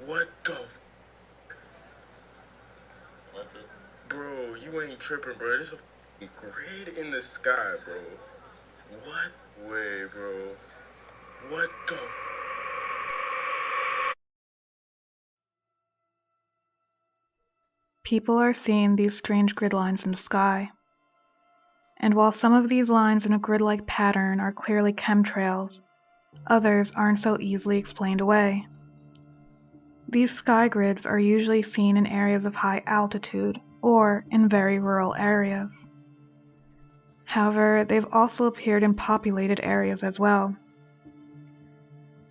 What the? Bro, you ain't tripping, bro. There's a grid in the sky, bro. What way, bro? What the? People are seeing these strange grid lines in the sky. And while some of these lines in a grid-like pattern are clearly chemtrails, others aren't so easily explained away. These sky grids are usually seen in areas of high altitude or in very rural areas. However, they've also appeared in populated areas as well.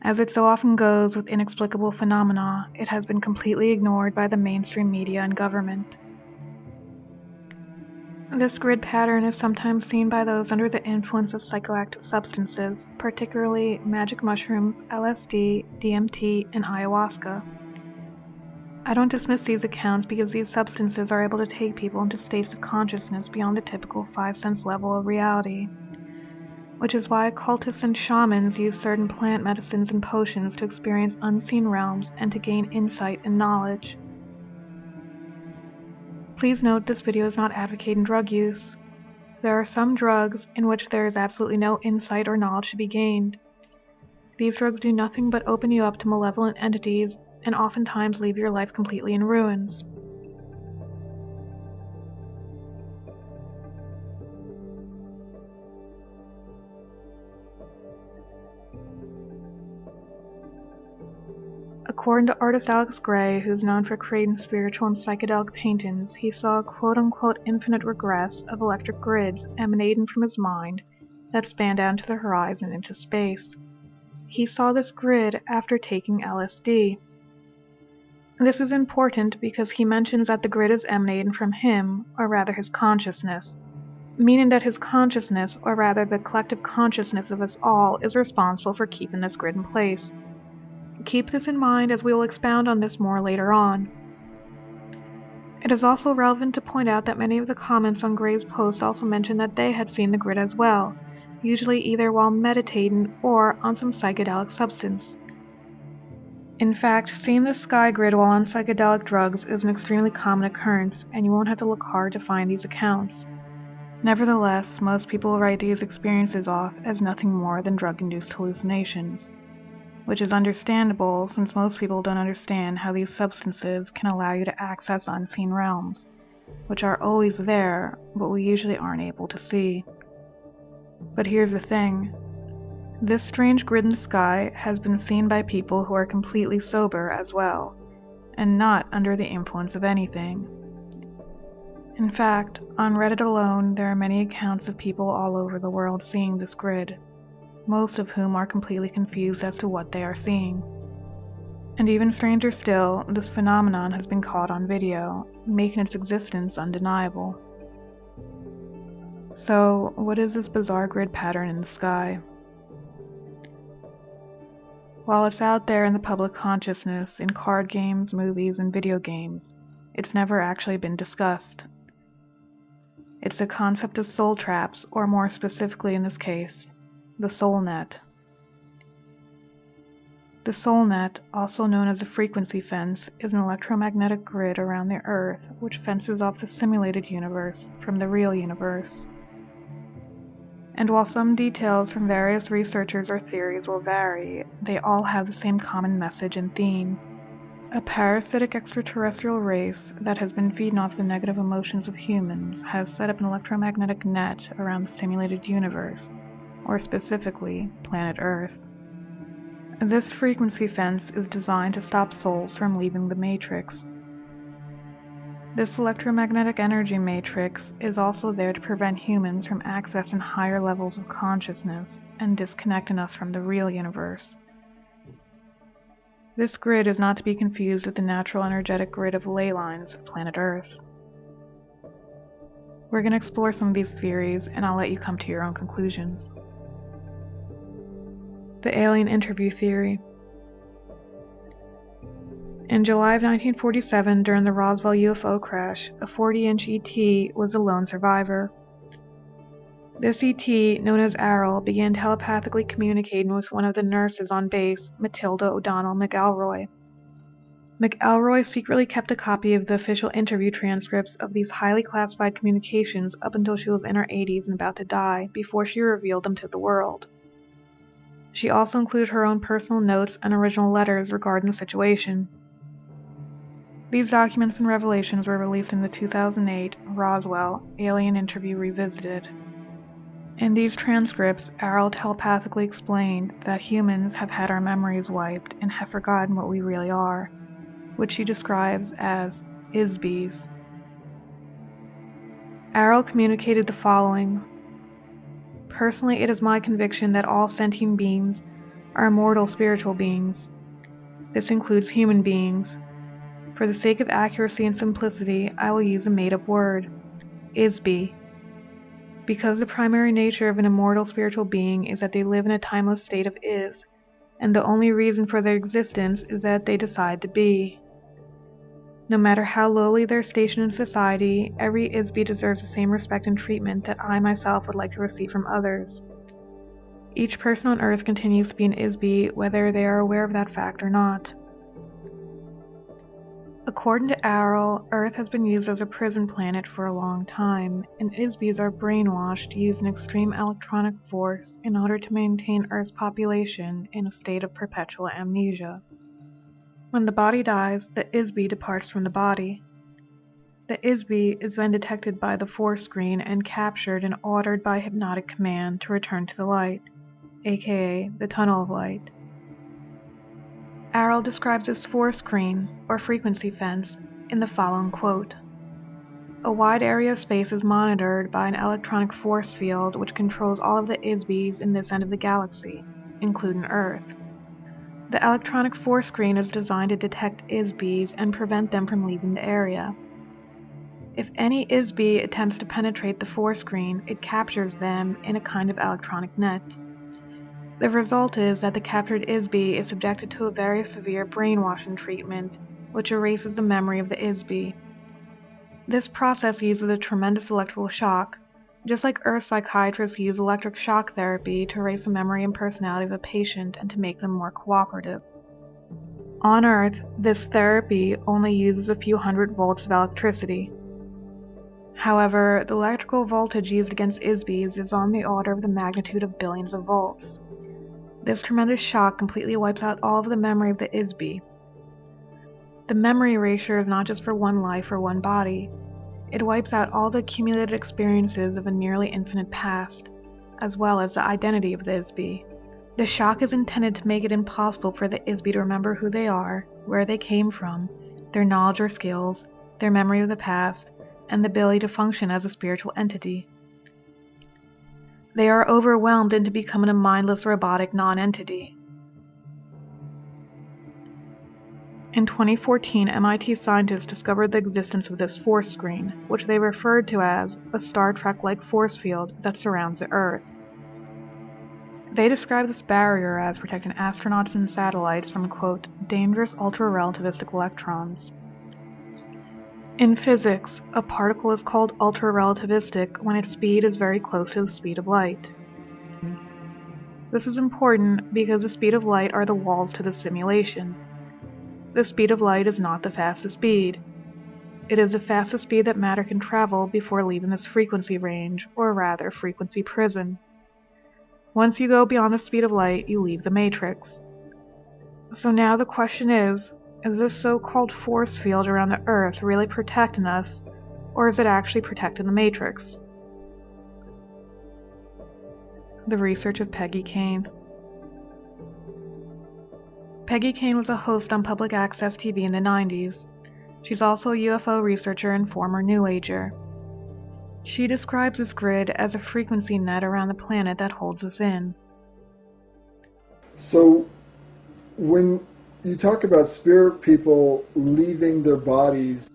As it so often goes with inexplicable phenomena, it has been completely ignored by the mainstream media and government. This grid pattern is sometimes seen by those under the influence of psychoactive substances, particularly magic mushrooms, LSD, DMT, and ayahuasca. I don't dismiss these accounts because these substances are able to take people into states of consciousness beyond the typical five-sense level of reality, which is why occultists and shamans use certain plant medicines and potions to experience unseen realms and to gain insight and knowledge. Please note this video is not advocating drug use. There are some drugs in which there is absolutely no insight or knowledge to be gained. These drugs do nothing but open you up to malevolent entities and oftentimes leave your life completely in ruins. According to artist Alex Grey, who's known for creating spiritual and psychedelic paintings, he saw a quote-unquote infinite regress of electric grids emanating from his mind that spanned out into the horizon into space. He saw this grid after taking LSD. This is important because he mentions that the grid is emanating from him, or rather his consciousness, meaning that his consciousness, or rather the collective consciousness of us all, is responsible for keeping this grid in place. Keep this in mind as we will expound on this more later on. It is also relevant to point out that many of the comments on Gray's post also mentioned that they had seen the grid as well, usually either while meditating or on some psychedelic substance. In fact, seeing the sky grid while on psychedelic drugs is an extremely common occurrence, and you won't have to look hard to find these accounts. Nevertheless, most people write these experiences off as nothing more than drug-induced hallucinations, which is understandable since most people don't understand how these substances can allow you to access unseen realms, which are always there, but we usually aren't able to see. But here's the thing. This strange grid in the sky has been seen by people who are completely sober as well, and not under the influence of anything. In fact, on Reddit alone, there are many accounts of people all over the world seeing this grid, most of whom are completely confused as to what they are seeing. And even stranger still, this phenomenon has been caught on video, making its existence undeniable. So, what is this bizarre grid pattern in the sky? While it's out there in the public consciousness, in card games, movies, and video games, it's never actually been discussed. It's the concept of soul traps, or more specifically in this case, the soul net. The soul net, also known as a frequency fence, is an electromagnetic grid around the Earth which fences off the simulated universe from the real universe. And while some details from various researchers or theories will vary, they all have the same common message and theme. A parasitic extraterrestrial race that has been feeding off the negative emotions of humans has set up an electromagnetic net around the simulated universe, or specifically, planet Earth. This frequency fence is designed to stop souls from leaving the Matrix. This electromagnetic energy matrix is also there to prevent humans from accessing higher levels of consciousness and disconnecting us from the real universe. This grid is not to be confused with the natural energetic grid of ley lines of planet Earth. We're going to explore some of these theories, and I'll let you come to your own conclusions. The alien interview theory. In July of 1947, during the Roswell UFO crash, a 40-inch ET was the lone survivor. This ET, known as Errol, began telepathically communicating with one of the nurses on base, Matilda O'Donnell McElroy. McElroy secretly kept a copy of the official interview transcripts of these highly classified communications up until she was in her 80s and about to die, before she revealed them to the world. She also included her own personal notes and original letters regarding the situation. These documents and revelations were released in the 2008 Roswell Alien Interview Revisited. In these transcripts, Arrow telepathically explained that humans have had our memories wiped and have forgotten what we really are, which she describes as ISBs. Arrow communicated the following: "Personally, it is my conviction that all sentient beings are immortal spiritual beings. This includes human beings. For the sake of accuracy and simplicity, I will use a made-up word, ISB. Because the primary nature of an immortal spiritual being is that they live in a timeless state of is, and the only reason for their existence is that they decide to be. No matter how lowly their station in society, every ISB deserves the same respect and treatment that I myself would like to receive from others. Each person on Earth continues to be an ISB whether they are aware of that fact or not." According to Arrow, Earth has been used as a prison planet for a long time, and ISBs are brainwashed to use an extreme electronic force in order to maintain Earth's population in a state of perpetual amnesia. When the body dies, the ISB departs from the body. The ISB is then detected by the force screen and captured and ordered by hypnotic command to return to the light, aka the tunnel of light. Arrow describes this force screen, or frequency fence, in the following quote: "A wide area of space is monitored by an electronic force field which controls all of the ISBs in this end of the galaxy, including Earth. The electronic force screen is designed to detect ISBs and prevent them from leaving the area. If any ISB attempts to penetrate the force screen, it captures them in a kind of electronic net. The result is that the captured ISB is subjected to a very severe brainwashing treatment, which erases the memory of the ISB. This process uses a tremendous electrical shock, just like Earth psychiatrists use electric shock therapy to erase the memory and personality of a patient and to make them more cooperative. On Earth, this therapy only uses a few hundred volts of electricity. However, the electrical voltage used against ISBs is on the order of the magnitude of billions of volts. This tremendous shock completely wipes out all of the memory of the ISB. The memory erasure is not just for one life or one body. It wipes out all the accumulated experiences of a nearly infinite past, as well as the identity of the ISB. The shock is intended to make it impossible for the ISB to remember who they are, where they came from, their knowledge or skills, their memory of the past, and the ability to function as a spiritual entity. They are overwhelmed into becoming a mindless robotic non-entity. In 2014, MIT scientists discovered the existence of this force screen, which they referred to as a Star Trek-like force field that surrounds the Earth. They described this barrier as protecting astronauts and satellites from, quote, dangerous ultra-relativistic electrons. In physics, a particle is called ultra-relativistic when its speed is very close to the speed of light. This is important because the speed of light are the walls to the simulation. The speed of light is not the fastest speed. It is the fastest speed that matter can travel before leaving this frequency range, or rather frequency prison. Once you go beyond the speed of light, you leave the matrix. So now the question is this so-called force field around the Earth really protecting us, or is it actually protecting the Matrix? The research of Peggy Kane. Peggy Kane was a host on public access TV in the 90s. She's also a UFO researcher and former New Ager. She describes this grid as a frequency net around the planet that holds us in. So, when you talk about spirit people leaving their bodies,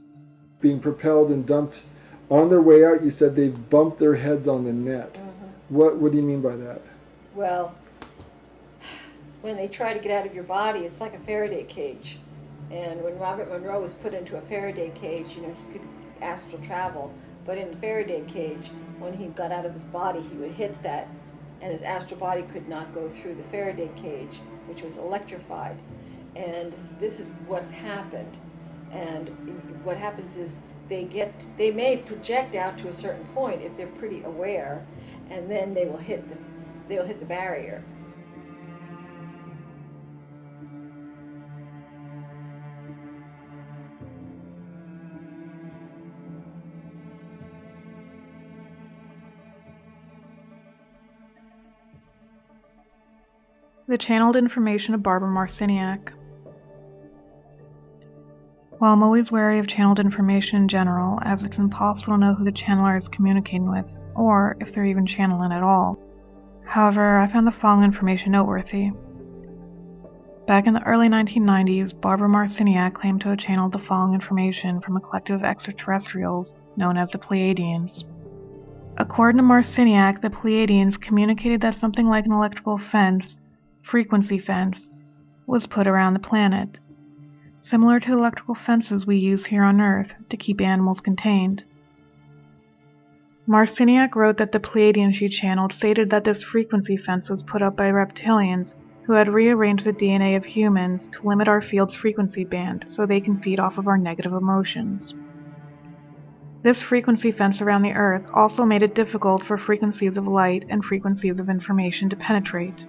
being propelled and dumped on their way out, you said they've bumped their heads on the net. Mm-hmm. What do you mean by that? Well, when they try to get out of your body, it's like a Faraday cage. And when Robert Monroe was put into a Faraday cage, he could astral travel. But in the Faraday cage, when he got out of his body, he would hit that, and his astral body could not go through the Faraday cage, which was electrified. And this is what's happened. And what happens is they may project out to a certain point if they're pretty aware, and then they'll hit the barrier. The channeled information of Barbara Marciniak. While I'm always wary of channeled information in general, as it's impossible to know who the channeler is communicating with, or if they're even channeling at all. However, I found the following information noteworthy. Back in the early 1990s, Barbara Marciniak claimed to have channeled the following information from a collective of extraterrestrials known as the Pleiadians. According to Marciniak, the Pleiadians communicated that something like an electrical fence, frequency fence, was put around the planet, similar to the electrical fences we use here on Earth to keep animals contained. Marciniak wrote that the Pleiadians she channeled stated that this frequency fence was put up by reptilians who had rearranged the DNA of humans to limit our field's frequency band so they can feed off of our negative emotions. This frequency fence around the Earth also made it difficult for frequencies of light and frequencies of information to penetrate.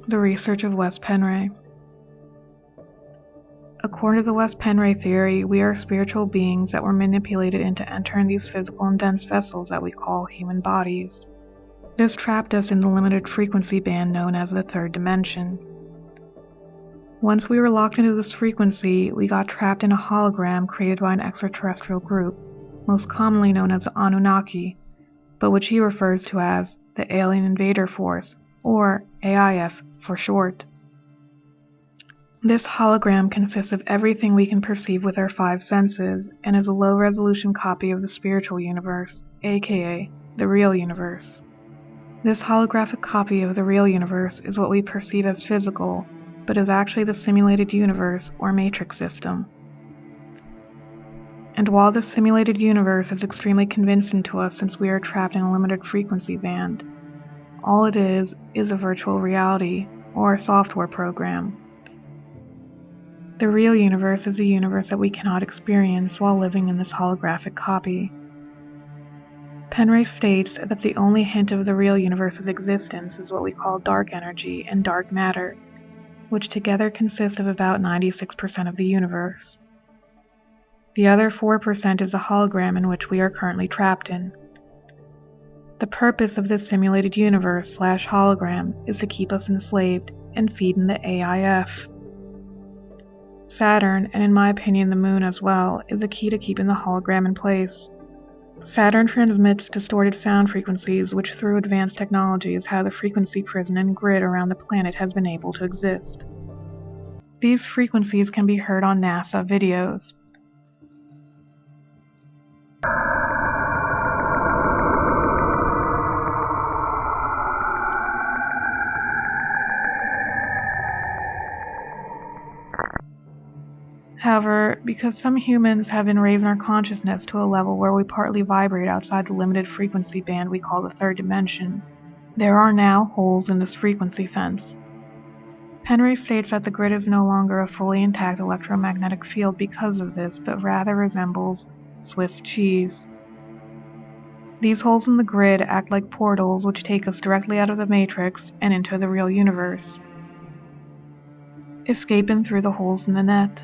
The research of Wes Penray. According to the Wes Penray theory, we are spiritual beings that were manipulated into entering these physical and dense vessels that we call human bodies. This trapped us in the limited frequency band known as the third dimension. Once we were locked into this frequency, we got trapped in a hologram created by an extraterrestrial group, most commonly known as the Anunnaki, but which he refers to as the Alien Invader Force, or AIF for short. This hologram consists of everything we can perceive with our five senses and is a low-resolution copy of the spiritual universe, aka the real universe. This holographic copy of the real universe is what we perceive as physical, but is actually the simulated universe or matrix system. And while the simulated universe is extremely convincing to us since we are trapped in a limited frequency band, all it is a virtual reality, or a software program. The real universe is a universe that we cannot experience while living in this holographic copy. Penray states that the only hint of the real universe's existence is what we call dark energy and dark matter, which together consist of about 96% of the universe. The other 4% is a hologram in which we are currently trapped in. The purpose of this simulated universe/hologram is to keep us enslaved and feed in the AIF. Saturn, and in my opinion the Moon as well, is a key to keeping the hologram in place. Saturn transmits distorted sound frequencies, which through advanced technology is how the frequency prison and grid around the planet has been able to exist. These frequencies can be heard on NASA videos. However, because some humans have been raising our consciousness to a level where we partly vibrate outside the limited frequency band we call the third dimension, there are now holes in this frequency fence. Penray states that the grid is no longer a fully intact electromagnetic field because of this, but rather resembles Swiss cheese. These holes in the grid act like portals which take us directly out of the matrix and into the real universe, escaping through the holes in the net.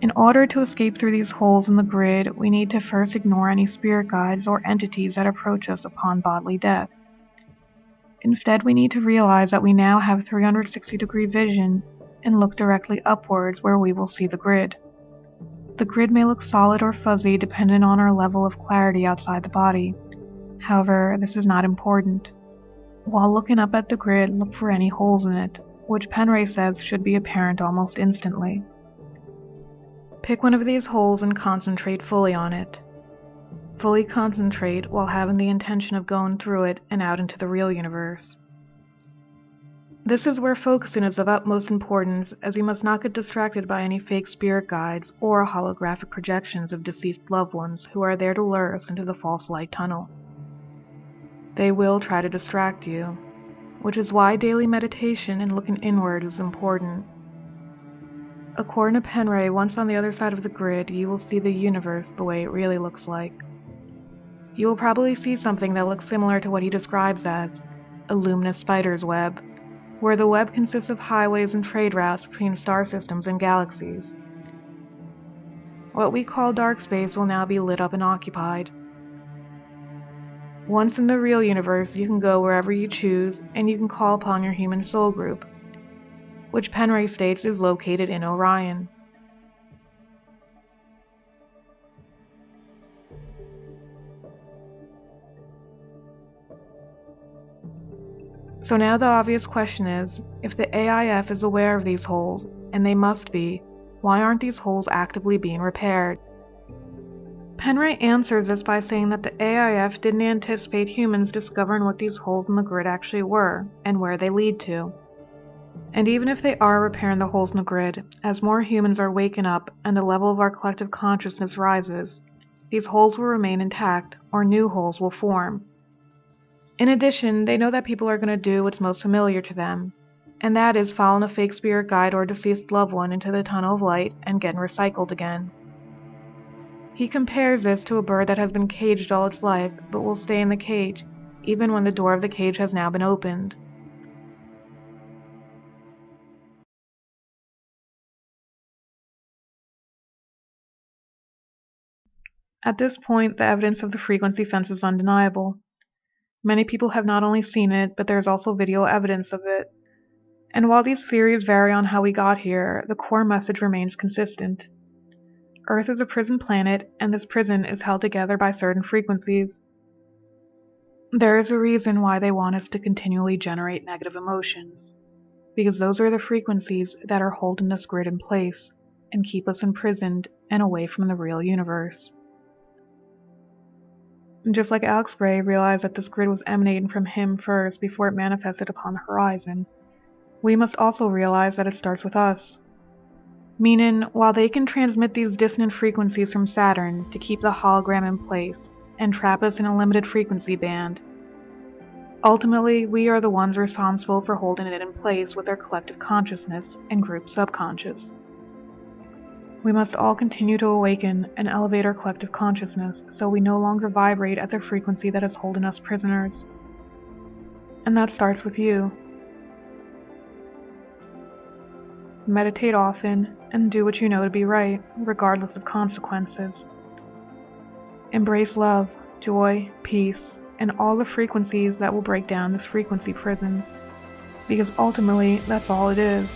In order to escape through these holes in the grid, we need to first ignore any spirit guides or entities that approach us upon bodily death. Instead, we need to realize that we now have 360-degree vision and look directly upwards where we will see the grid. The grid may look solid or fuzzy depending on our level of clarity outside the body. However, this is not important. While looking up at the grid, look for any holes in it, which Penray says should be apparent almost instantly. Pick one of these holes and concentrate fully on it. Fully concentrate while having the intention of going through it and out into the real universe. This is where focusing is of utmost importance, as you must not get distracted by any fake spirit guides or holographic projections of deceased loved ones who are there to lure us into the false light tunnel. They will try to distract you, which is why daily meditation and looking inward is important. According to Penray, once on the other side of the grid, you will see the universe the way it really looks like. You will probably see something that looks similar to what he describes as a luminous spider's web, where the web consists of highways and trade routes between star systems and galaxies. What we call dark space will now be lit up and occupied. Once in the real universe, you can go wherever you choose, and you can call upon your human soul group, which Penray states is located in Orion. So now the obvious question is, if the AIF is aware of these holes, and they must be, why aren't these holes actively being repaired? Penray answers this by saying that the AIF didn't anticipate humans discovering what these holes in the grid actually were, and where they lead to. And even if they are repairing the holes in the grid, as more humans are waking up and the level of our collective consciousness rises, these holes will remain intact, or new holes will form. In addition, they know that people are going to do what's most familiar to them, and that is following a fake spirit guide or deceased loved one into the tunnel of light and getting recycled again. He compares this to a bird that has been caged all its life, but will stay in the cage, even when the door of the cage has now been opened. At this point, the evidence of the frequency fence is undeniable. Many people have not only seen it, but there is also video evidence of it. And while these theories vary on how we got here, the core message remains consistent. Earth is a prison planet, and this prison is held together by certain frequencies. There is a reason why they want us to continually generate negative emotions, because those are the frequencies that are holding this grid in place and keep us imprisoned and away from the real universe. Just like Alex Gray realized that this grid was emanating from him first before it manifested upon the horizon, we must also realize that it starts with us. Meaning, while they can transmit these dissonant frequencies from Saturn to keep the hologram in place and trap us in a limited frequency band, ultimately we are the ones responsible for holding it in place with our collective consciousness and group subconscious. We must all continue to awaken and elevate our collective consciousness so we no longer vibrate at the frequency that is holding us prisoners. And that starts with you. Meditate often and do what you know to be right, regardless of consequences. Embrace love, joy, peace, and all the frequencies that will break down this frequency prison, because ultimately that's all it is.